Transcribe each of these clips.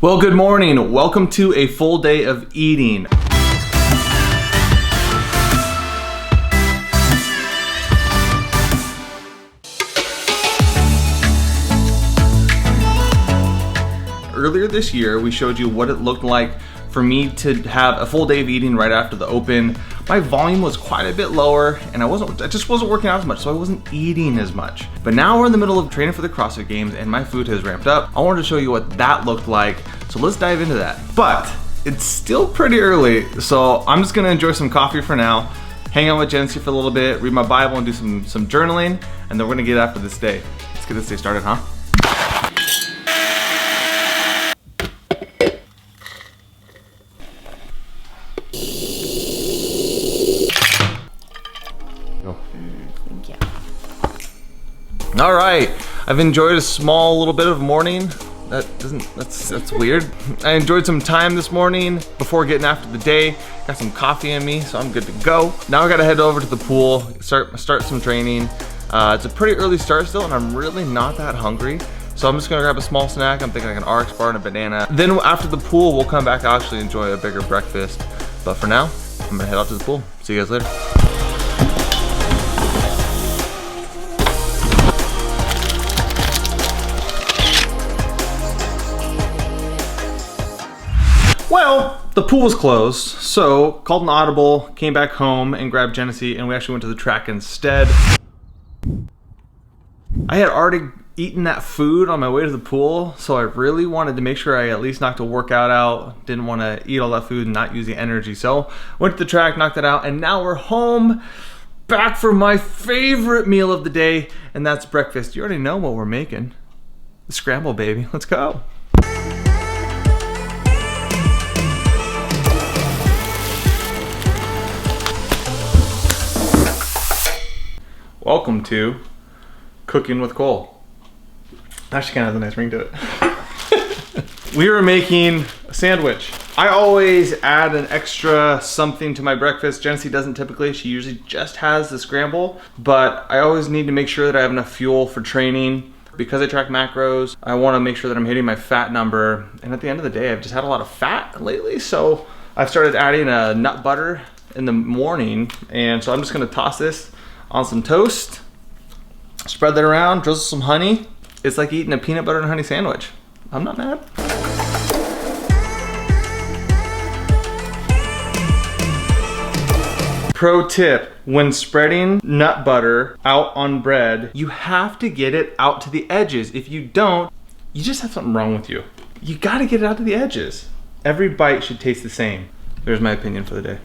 Well, good morning. Welcome to a full day of eating. Earlier this year, we showed you what it looked like for me to have a full day of eating right after the open. My volume was quite a bit lower and I just wasn't working out as much, so I wasn't eating as much. But now we're in the middle of training for the CrossFit Games and my food has ramped up. I wanted to show you what that looked like, so let's dive into that. But it's still pretty early, so I'm just gonna enjoy some coffee for now, hang out with Jency for a little bit, read my Bible and do some journaling, and then we're gonna get after this day. Let's get this day started, huh? All right, I've enjoyed a small little bit of morning. That's weird. I enjoyed some time this morning before getting after the day. Got some coffee in me, so I'm good to go. Now I gotta head over to the pool, start some training. It's a pretty early start still, and I'm really not that hungry. So I'm just gonna grab a small snack. I'm thinking like an RX bar and a banana. Then after the pool, we'll come back, I'll actually enjoy a bigger breakfast. But for now, I'm gonna head out to the pool. See you guys later. Well, the pool was closed, so called an audible, came back home and grabbed Genesee, and we actually went to the track instead. I had already eaten that food on my way to the pool, so I really wanted to make sure I at least knocked a workout out. Didn't want to eat all that food and not use the energy. So went to the track, knocked it out, and now we're home, back for my favorite meal of the day, and that's breakfast. You already know what we're making. The scramble, baby. Let's go. Welcome to Cooking with Cole. Actually kind of has a nice ring to it. We were making a sandwich. I always add an extra something to my breakfast. Genesee doesn't typically, she usually just has the scramble, but I always need to make sure that I have enough fuel for training. Because I track macros, I want to make sure that I'm hitting my fat number. And at the end of the day, I've just had a lot of fat lately, so I've started adding a nut butter in the morning. And so I'm just gonna toss this on some toast, spread that around, drizzle some honey. It's like eating a peanut butter and honey sandwich. I'm not mad. Pro tip, when spreading nut butter out on bread, you have to get it out to the edges. If you don't, you just have something wrong with you. You gotta get it out to the edges. Every bite should taste the same. There's my opinion for the day.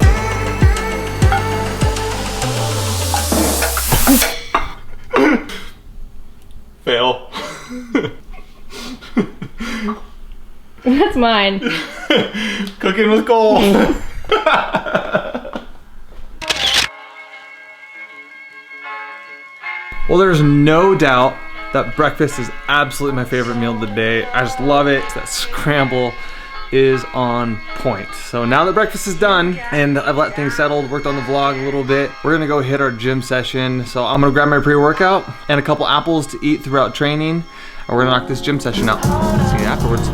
Fail. That's mine. Cooking with Cole. Well, there's no doubt that breakfast is absolutely my favorite meal of the day. I just love it. That scramble is on point. So now that breakfast is done and I've let things settle, worked on the vlog a little bit, we're gonna go hit our gym session. So I'm gonna grab my pre-workout and a couple apples to eat throughout training, and we're gonna knock this gym session out. See you afterwards.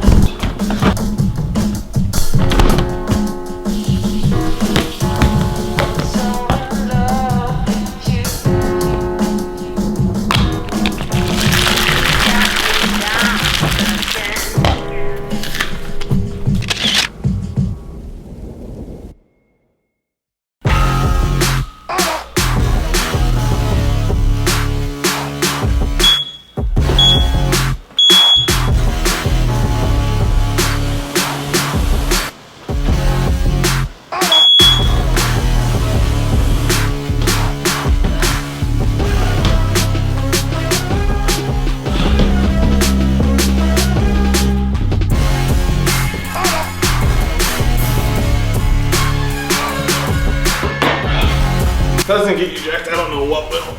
Doesn't get you jacked, I don't know what will.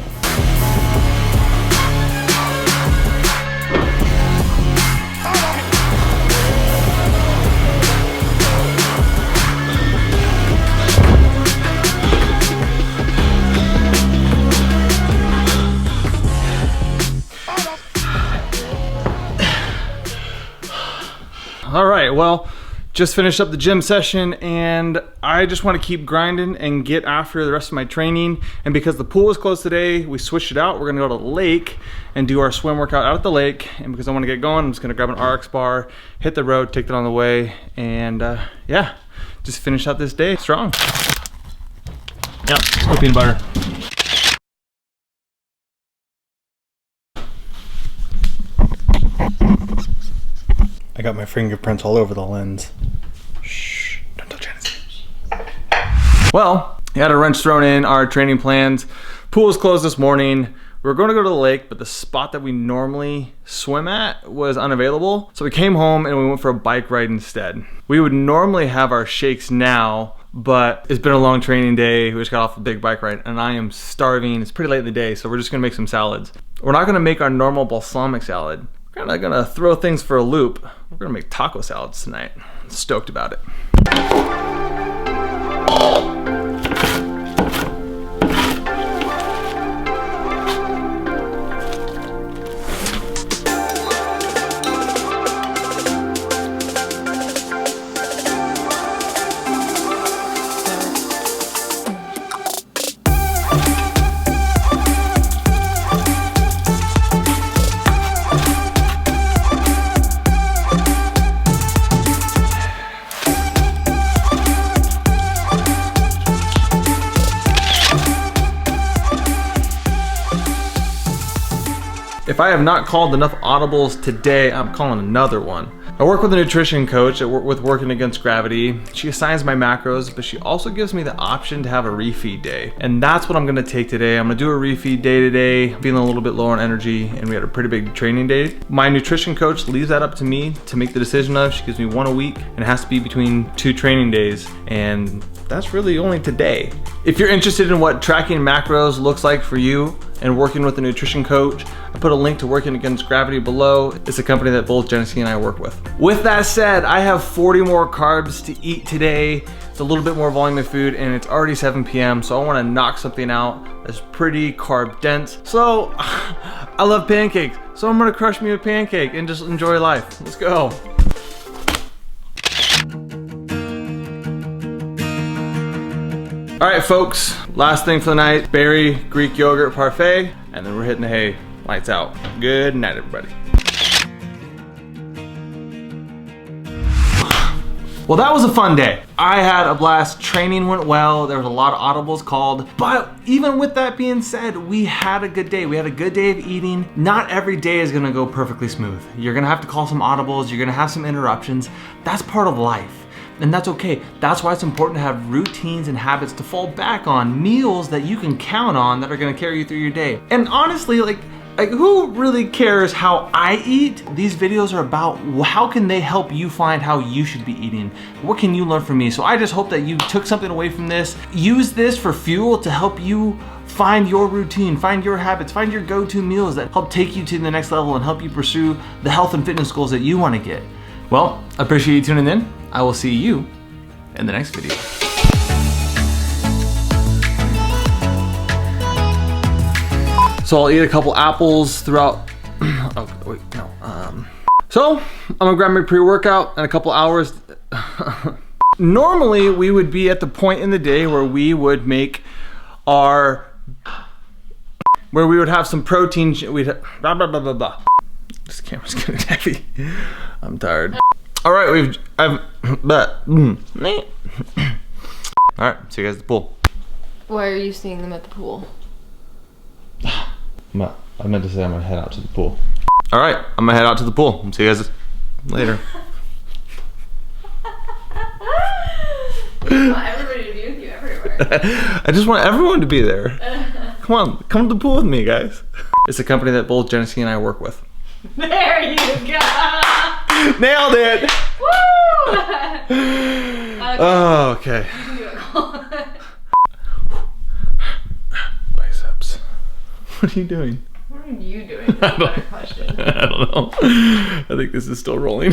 right, well, just finished up the gym session and I just want to keep grinding and get after the rest of my training. And because the pool was closed today, we switched it out. We're gonna go to the lake and do our swim workout out at the lake. And because I want to get going, I'm just gonna grab an RX bar, hit the road, take that on the way, and yeah, just finish out this day strong. Yep, scoop peanut butter. I got my fingerprints all over the lens. Shh, don't tell Janice. Well, we had a wrench thrown in our training plans. Pool was closed this morning. We were going to go to the lake, but the spot that we normally swim at was unavailable. So we came home and we went for a bike ride instead. We would normally have our shakes now, but it's been a long training day. We just got off a big bike ride and I am starving. It's pretty late in the day, so we're just gonna make some salads. We're not gonna make our normal balsamic salad. We're kinda gonna throw things for a loop. We're gonna make taco salads tonight. I'm stoked about it. If I have not called enough audibles today, I'm calling another one. I work with a nutrition coach with Working Against Gravity. She assigns my macros, but she also gives me the option to have a refeed day. And that's what I'm gonna take today. I'm gonna do a refeed day today, feeling a little bit low on energy, and we had a pretty big training day. My nutrition coach leaves that up to me to make the decision of. She gives me one a week, and it has to be between 2 training days, and that's really only today. If you're interested in what tracking macros looks like for you and working with a nutrition coach, I put a link to Working Against Gravity below. It's a company that both Genesee and I work with. With that said, I have 40 more carbs to eat today. It's a little bit more volume of food and it's already 7 p.m. So I wanna knock something out that's pretty carb dense. So I love pancakes. So I'm gonna crush me a pancake and just enjoy life. Let's go. All right, folks, last thing for the night, berry Greek yogurt parfait, and then we're hitting the hay. Lights out. Good night, everybody. Well, that was a fun day. I had a blast. Training went well. There was a lot of audibles called. But even with that being said, we had a good day. We had a good day of eating. Not every day is gonna go perfectly smooth. You're gonna have to call some audibles. You're gonna have some interruptions. That's part of life. And that's okay. That's why it's important to have routines and habits to fall back on, meals that you can count on that are gonna carry you through your day. And honestly, like who really cares how I eat? These videos are about how can they help you find how you should be eating? What can you learn from me? So I just hope that you took something away from this. Use this for fuel to help you find your routine, find your habits, find your go-to meals that help take you to the next level and help you pursue the health and fitness goals that you wanna get. Well, I appreciate you tuning in. I will see you in the next video. So I'll eat a couple apples throughout. Oh, wait, no. So I'm gonna grab my pre-workout in a couple hours. Normally we would be at the point in the day where we would make where we would have some protein. We'd blah blah blah blah blah. This camera's getting heavy. I'm tired. All right, All right, see you guys at the pool. Why are you seeing them at the pool? I meant to say I'm gonna head out to the pool. All right, I'm gonna head out to the pool. See you guys later. I want everybody to be with you everywhere. I just want everyone to be there. Come on, come to the pool with me, guys. It's a company that both Genesee and I work with. There you go. Nailed it. Woo! Okay. Oh, okay. You can do it. Biceps. What are you doing? What are you doing? That's a better question. I don't know. I think this is still rolling.